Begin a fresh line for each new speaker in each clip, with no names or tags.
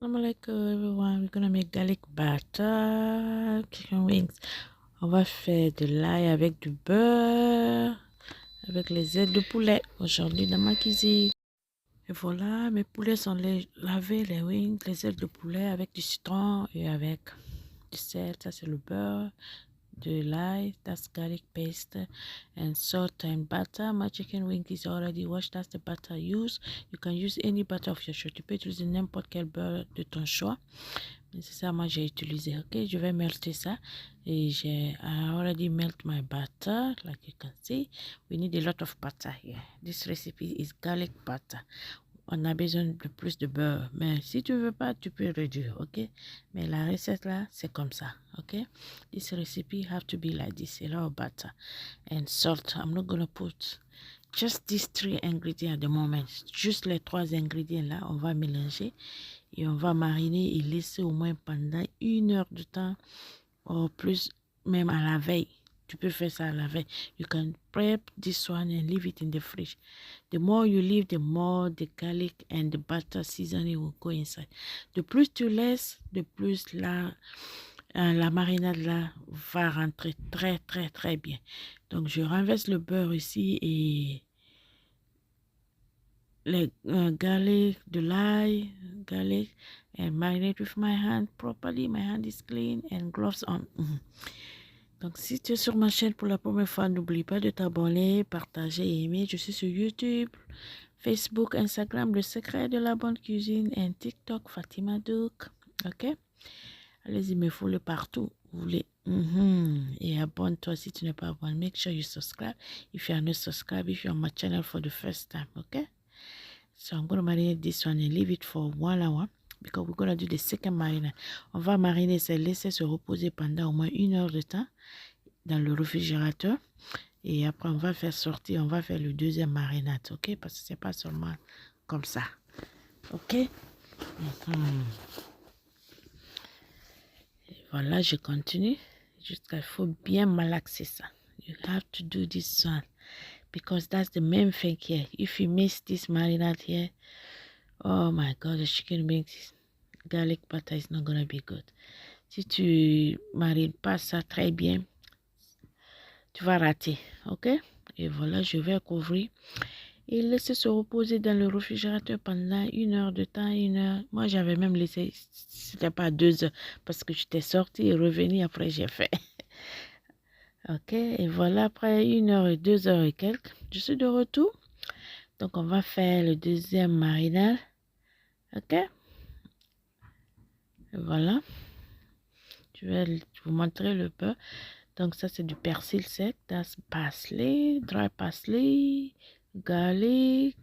Assalamualaikum everyone, we're gonna make garlic butter chicken wings. On va faire de l'ail avec du beurre, avec les ailes de poulet aujourd'hui dans ma cuisine. Et voilà, mes poulets sont lavés, les wings, les ailes de poulet avec du citron et avec du sel. Ça c'est le beurre, de l'ail, that's garlic paste, and salt and butter. My chicken wing is already washed. That's the butter I use. You can use any butter of your choix. Tu peux utiliser n'importe quel beurre de ton choix. Mais c'est ça, moi j'ai utilisé. Ok, je vais melter ça. Et I already melt my butter, like you can see. We need a lot of butter here. This recipe is garlic butter. On a besoin de plus de beurre. Mais si tu veux pas, tu peux réduire, ok? Mais la recette là, c'est comme ça, ok? This recipe have to be like this. A lot of butter and salt. I'm not gonna put just these three ingredients at the moment. Juste les trois ingrédients là, on va mélanger et on va mariner et laisser au moins pendant 1 heure de temps ou plus, même à la veille. Tu peux faire ça à la veille. You can prep this one and leave it in the fridge. The more you leave, the more the garlic and the butter seasoning will go inside. De plus tu laisses, de plus la marinade là va rentrer très très très bien. Donc je renverse le beurre ici et les garlic, de l'ail, garlic, and marinate with my hand properly. My hand is clean and gloves on. Donc, si tu es sur ma chaîne pour la première fois, n'oublie pas de t'abonner, partager et aimer. Je suis sur YouTube, Facebook, Instagram, Le Secret de la Bonne Cuisine, et TikTok, Fatima Douk. Ok? Allez-y, me follow partout. Vous voulez. Et abonne-toi si tu n'es pas abonné. Make sure you subscribe if you are not subscribed, if you are on my channel for the first time. Ok? So I'm going to marinate this one and leave it for 1 hour because we're going to do the second marinade. On va mariner, c'est laisser se reposer pendant au moins 1 heure de temps dans le réfrigérateur. Et après, on va faire sortir, on va faire le deuxième marinade, ok? Parce que c'est pas seulement comme ça, ok? Et voilà, je continue jusqu'à faut bien malaxer ça. You have to do this one because that's the main thing here. If you miss this marinade here, oh my God, the chicken wings, garlic butter is not gonna be good. Si tu marines pas ça très bien, tu vas rater, ok? Et voilà, je vais couvrir et laisser se reposer dans le réfrigérateur pendant 1 heure de temps, 1 heure. Moi, j'avais même laissé, c'était pas 2 heures, parce que j'étais sortie et revenue, après j'ai fait. Ok, et voilà, après 1 heure et 2 heures et quelques, je suis de retour. Donc, on va faire le deuxième marinade. Ok, et voilà. Je vais vous montrer le beurre. Donc, ça, c'est du persil sec. That's parsley, dry parsley, garlic,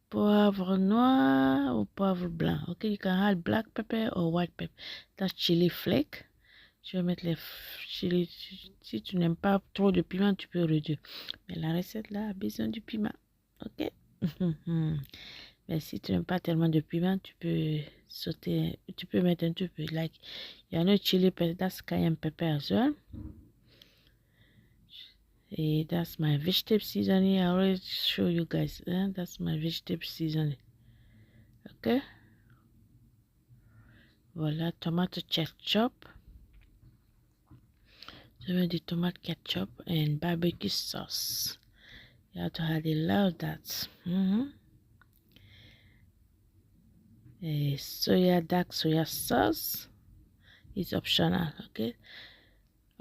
poivre noir ou poivre blanc. Ok, you can add black pepper or white pepper. That's chili flake. Je vais mettre les chili. Si tu n'aimes pas trop de piment, tu peux réduire. Mais la recette là a besoin du piment. Ok. Mais si tu n'aimes pas tellement de piment, tu peux sauter. Tu peux mettre un tout peu. Like, il y a un chili pepper. That's cayenne pepper as well. That's my vegetable seasoning. I already show you guys. That's my vegetable seasoning. Ok. Voilà, tomato ketchup. Je mets du tomato ketchup and barbecue sauce. You have to add a lot of that. Dark soya sauce is optional. Ok.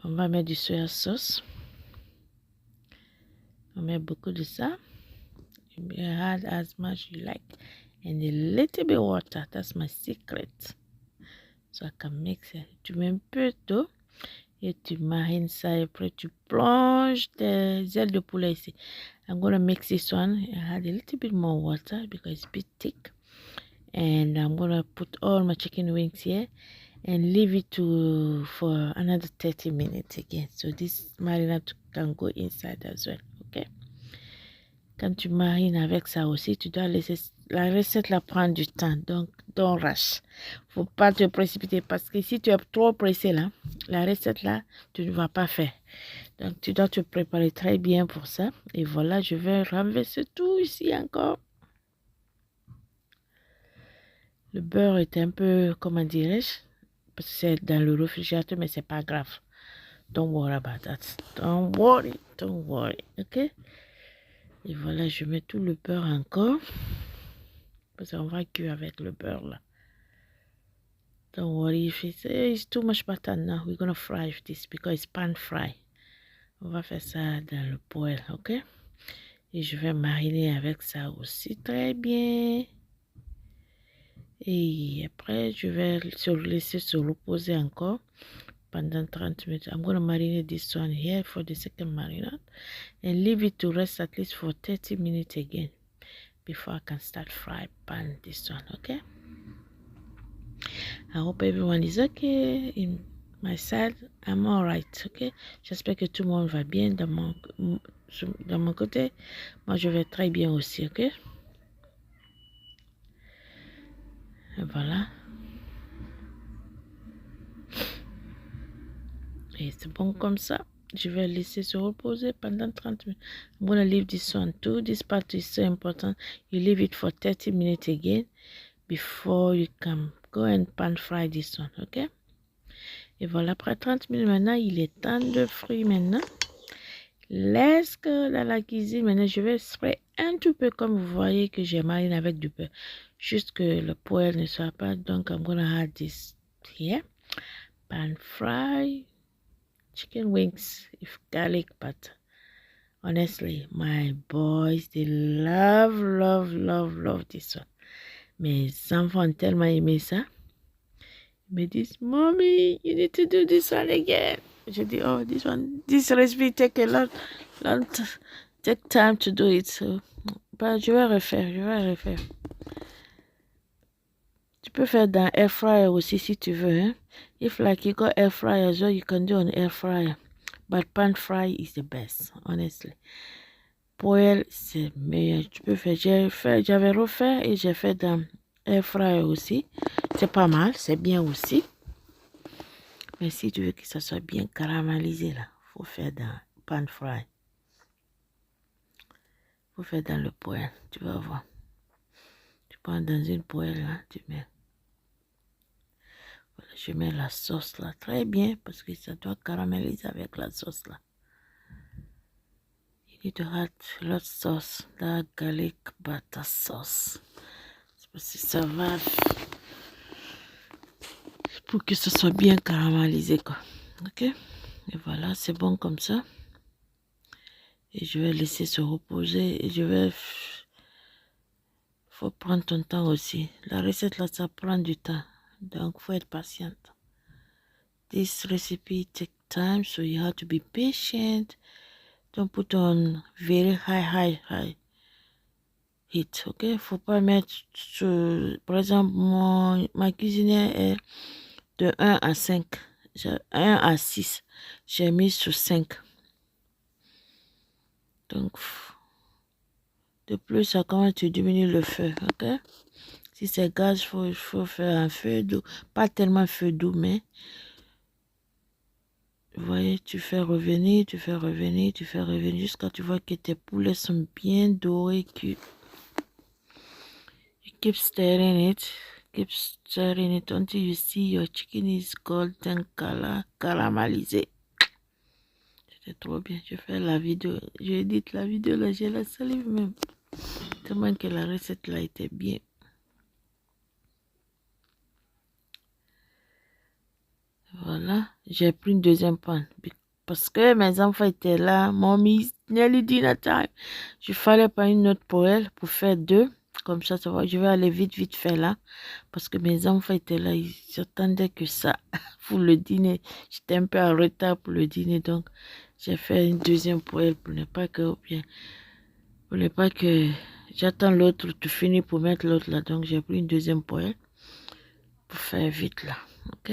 On va mettre du soya sauce. On met beaucoup de ça. You may add as much you like. And a little bit water. That's my secret. So I can mix it. Tu mets un peu d'eau et tu marines ça. Et après tu plonges tes ailes de poulet ici. I'm gonna mix this one. I add a little bit more water because it's a bit thick. And I'm gonna put all my chicken wings here and leave it for another 30 minutes again. So this marinade can go inside as well. Ok? Quand tu marines avec ça aussi, tu dois laisser la recette la prendre du temps. Donc, don't rush. Faut pas te précipiter parce que si tu es trop pressé là, la recette là, tu ne vas pas faire. Donc, tu dois te préparer très bien pour ça. Et voilà, je vais renverser tout ici encore. Le beurre était un peu, comment dirais-je, parce que c'est dans le réfrigérateur, mais c'est pas grave. Don't worry about that. Don't worry, ok? Et voilà, je mets tout le beurre encore. Parce qu'on va cuire avec le beurre là. Don't worry if it's too much butter now. We're gonna fry this because it's pan fry. On va faire ça dans le poêle, ok? Et je vais mariner avec ça aussi très bien. Et après, je vais laisser se reposer encore pendant 30 minutes. I'm gonna marinate this one here for the second marinade and leave it to rest at least for 30 minutes again before I can start fry pan this one, okay? I hope everyone is okay in my side. I'm alright, okay? J'espère que tout le monde va bien dans mon côté. Moi, je vais très bien aussi, ok? Et voilà. Et c'est bon comme ça. Je vais laisser se reposer pendant 30 minutes. I'm going to leave this one too. This part is so important. You leave it for 30 minutes again before you can go and pan fry this one, ok? Et voilà, après 30 minutes maintenant, il est temps de frire maintenant. Laisse que dans la cuisine, maintenant, je vais sprayer un tout peu comme vous voyez que j'ai mariné avec du beurre. Juste que le poêle ne soit pas. Donc, I'm going to add this here. Pan fry chicken wings with garlic butter. Honestly, my boys, they love this one. Mes enfants ont tellement aimé ça. Ils me disent, Mommy, you need to do this one again. Je dis, oh, this recipe take a long take time to do it. So, bah, je vais refaire. Tu peux faire dans air fryer aussi si tu veux. Hein? If like you got air fryer as well, you can do on air fryer. But pan fry is the best, honestly. Poêle, c'est meilleur. Tu peux faire. J'avais refait et j'ai fait dans air fryer aussi. C'est pas mal, c'est bien aussi. Mais si tu veux que ça soit bien caramélisé là, faut faire dans pan fry. Faut faire dans le poêle, tu vas voir. Tu prends dans une poêle là, tu mets. Voilà, je mets la sauce là très bien parce que ça doit caraméliser avec la sauce là. You need to add lot sauce, that garlic butter sauce. Parce que ça va pour que ce soit bien caramélisé quoi. Ok? Et voilà, c'est bon comme ça. Et je vais laisser se reposer et je vais. Faut prendre ton temps aussi. La recette là, ça prend du temps. Donc, faut être patiente. This recipe take time, so you have to be patient. Don't put on very high heat, ok? Faut pas mettre par exemple, ma cuisinière est de 1 à 5. 1 à 6. J'ai mis sur 5. Donc, de plus, ça commence, tu diminues le feu, ok? Si c'est gaz, il faut faire un feu doux. Pas tellement feu doux, mais vous voyez, tu fais revenir jusqu'à tu vois que tes poulets sont bien dorés. You keep stirring it until you see your chicken is golden color, caramélisé. C'était trop bien. Je fais la vidéo, j'édite la vidéo là, j'ai la salive même. Tellement que la recette là était bien. Voilà, j'ai pris une deuxième panne. Parce que mes enfants étaient là. Mommy, nearly dinner time. Je fallait pas une autre poêle pour faire 2. Comme ça, ça va. Je vais aller vite faire là. Parce que mes enfants étaient là. Ils attendaient que ça pour le dîner. J'étais un peu en retard pour le dîner. Donc, j'ai fait une deuxième poêle pour ne pas que, j'attends l'autre, tu finis pour mettre l'autre là. Donc, j'ai pris une deuxième poêle pour faire vite là. Ok?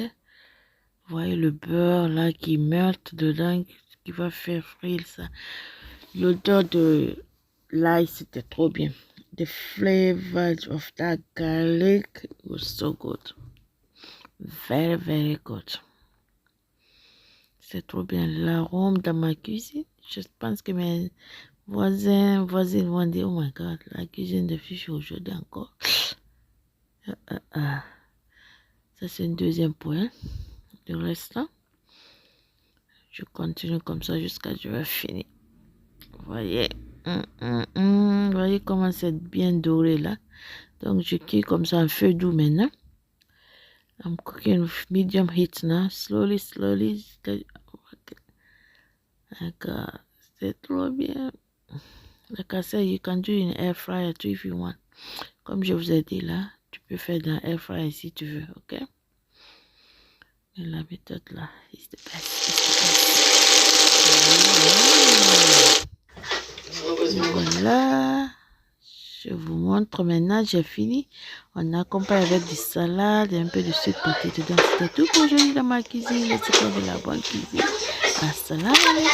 Vous voyez le beurre là qui meurt dedans, qui va faire frire ça. L'odeur de l'ail, c'était trop bien. The flavor of that garlic was so good. Very good. C'est trop bien. L'arôme dans ma cuisine, je pense que mes voisines vont dire, oh my God, la cuisine de Fifi aujourd'hui encore. Ça, c'est un deuxième point. Le reste, là, je continue comme ça jusqu'à ce que je vais finir. Vous voyez, vous voyez comment c'est bien doré là. Donc, je cuis comme ça en feu doux maintenant. I'm cooking with medium heat now. Slowly. C'est trop bien. Like I said, you can do in air fryer too if you want. Comme je vous ai dit là, tu peux faire dans air fryer si tu veux, ok? Mais la méthode là, is the best. Voilà. Je vous montre maintenant, j'ai fini. On accompagne avec du salade et un peu de sucre pâté dedans. C'était tout pour aujourd'hui dans ma cuisine. Le secret de la bonne cuisine. Assalamu alaikum.